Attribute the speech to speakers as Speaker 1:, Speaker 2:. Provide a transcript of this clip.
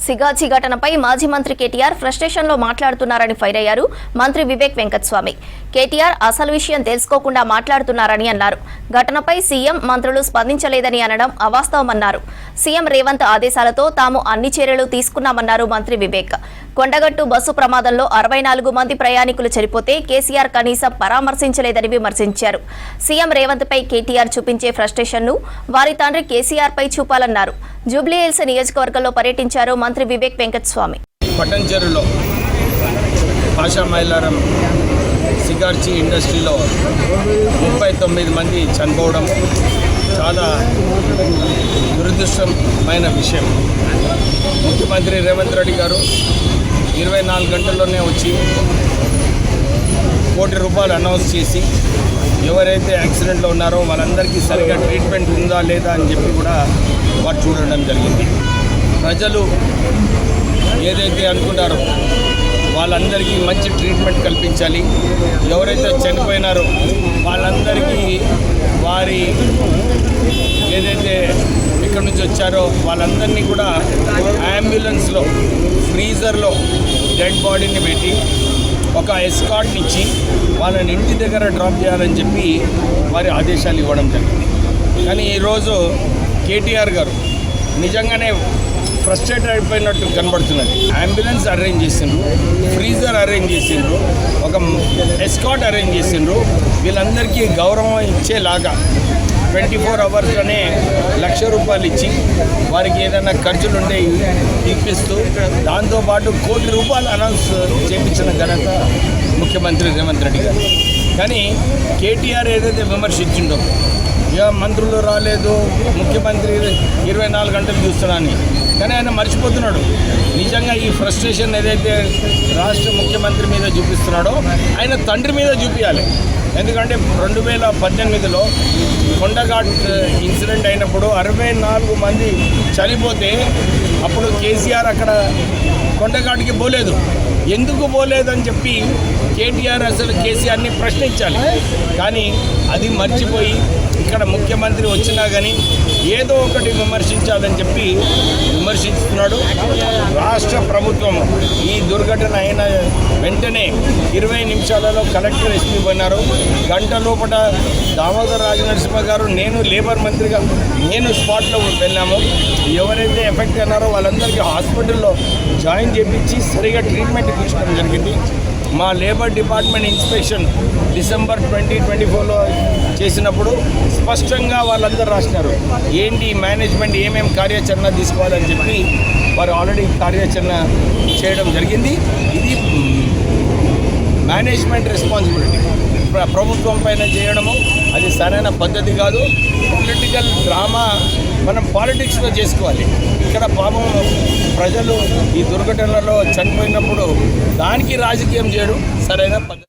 Speaker 1: సిగాచి ఘటనపై మాజీ మంత్రి కేటీఆర్ ఫ్రస్ట్రేషన్లో మాట్లాడుతున్నారని ఫైర్ అయ్యారు మంత్రి వివేక్ వెంకటస్వామి. కేటీఆర్ అసలు విషయం తెలుసుకోకుండా మాట్లాడుతున్నారని అన్నారు. ఘటనపై సీఎం మంత్రులు స్పందించలేదని అనడం అవాస్తవమన్నారు. సీఎం రేవంత్ ఆదేశాలతో తాము అన్ని చర్యలు తీసుకున్నామన్నారు మంత్రి వివేక్. కొండగట్టు బస్సు ప్రమాదంలో 64 మంది ప్రయాణికులు చనిపోతే కేసీఆర్ కనీసం పరామర్శించలేదని విమర్శించారు. సీఎం రేవంత్ పై కేటీఆర్ చూపించే ఫ్రస్ట్రేషన్ను వారి తండ్రి కేసీఆర్ పై చూపాలన్నారు. జూబ్లీహిల్స్ నియోజకవర్గంలో పర్యటించారు మంత్రి వివేక్ వెంకటస్వామి.
Speaker 2: పట్టంచెరులో భాషా మైలారం సిగార్చి ఇండస్ట్రీలో 39 మంది చనిపోవడం చాలా దురదృష్టమైన విషయం. ముఖ్యమంత్రి రేవంత్ రెడ్డి గారు 24 గంటల్లోనే వచ్చి ₹1 కోటి అనౌన్స్ చేసి ఎవరైతే యాక్సిడెంట్లో ఉన్నారో వాళ్ళందరికీ సరిగా ట్రీట్మెంట్ ఉందా లేదా అని చెప్పి కూడా వారు చూడడం జరిగింది. ప్రజలు ఏదైతే అనుకున్నారో వాళ్ళందరికీ మంచి ట్రీట్మెంట్ కల్పించాలి. ఎవరైతే చనిపోయినారో వాళ్ళందరికీ వారి ఏదైతే ఇక్కడ నుంచి వచ్చారో వాళ్ళందరినీ కూడా అంబులెన్స్లో ఫ్రీజర్లో డెడ్ బాడీని పెట్టి ఒక ఎస్కార్ట్ని ఇచ్చి వాళ్ళని ఇంటి దగ్గర డ్రాప్ చేయాలని చెప్పి వారి ఆదేశాలు ఇవ్వడం జరిగింది. కానీ ఈరోజు కేటీఆర్ గారు నిజంగానే ఫ్రస్ట్రేటెడ్ అయిపోయినట్టు కనబడుతున్నది. అంబులెన్స్ అరేంజ్ చేసిండ్రు, ఫ్రీజర్ అరేంజ్ చేసిండ్రు, ఒక ఎస్కార్ట్ అరేంజ్ చేసిండ్రు. వీళ్ళందరికీ గౌరవం ఇచ్చేలాగా 24 అవర్స్లోనే ₹1,00,000 ఇచ్చి వారికి ఏదైనా ఖర్చులుండే ఇప్పిస్తూ దాంతోపాటు ₹1 కోటి అనౌన్స్ చేయించిన ఘనత ముఖ్యమంత్రి రేవంత్ రెడ్డి గారు. కానీ కేటీఆర్ ఏదైతే విమర్శించిండో మంత్రులు రాలేదు, ముఖ్యమంత్రి 24 గంటలు చూస్తున్నాను, కానీ ఆయన మర్చిపోతున్నాడు. నిజంగా ఈ ఫ్రస్ట్రేషన్ ఏదైతే రాష్ట్ర ముఖ్యమంత్రి మీద చూపిస్తున్నాడో ఆయన తండ్రి మీద చూపించాలి. ఎందుకంటే 2018లో కొండఘాట్ ఇన్సిడెంట్ అయినప్పుడు 64 మంది చనిపోతే అప్పుడు కేసీఆర్ అక్కడ కొండఘాట్కి పోలేదు. ఎందుకు పోలేదని చెప్పి కేటీఆర్ అసలు కేసీఆర్ని ప్రశ్నించాలి. కానీ అది మర్చిపోయి ఇక్కడ ముఖ్యమంత్రి వచ్చినా కానీ ఏదో ఒకటి విమర్శించాలని చెప్పి విమర్శిస్తున్నాడు. రాష్ట్ర ప్రభుత్వం ఈ దుర్ఘటన అయిన వెంటనే 20 నిమిషాలలో కలెక్టర్ ఎస్పీ పోయినారు. గంట లోపల దామోదర్ రాజనరసింహ గారు, నేను లేబర్ మంత్రిగా నేను స్పాట్లో వెళ్ళాము. ఎవరైతే ఎఫెక్ట్ అయినారో వాళ్ళందరికీ హాస్పిటల్లో జాయిన్ చేయించి సరిగా ట్రీట్మెంట్ ఇప్పించడం జరిగింది. మా లేబర్ డిపార్ట్మెంట్ ఇన్స్పెక్షన్ డిసెంబర్ 2024లో చేసినప్పుడు స్పష్టంగా వాళ్ళందరూ రాసినారు ఏంటి మేనేజ్మెంట్ ఏమేమి కార్యాచరణ తీసుకోవాలని చెప్పి వారు ఆల్రెడీ కార్యాచరణ చేయడం జరిగింది. ఇది మేనేజ్మెంట్ రెస్పాన్సిబిలిటీ. ప్రభుత్వం పైన చేయడము అది సరైన పద్ధతి కాదు. పొలిటికల్ డ్రామా మనం పాలిటిక్స్లో చేసుకోవాలి. ఇక్కడ పాపం ప్రజలు ఈ దుర్ఘటనలో చనిపోయినప్పుడు దానికి రాజకీయం చేయడం సరైన పద్ధతి.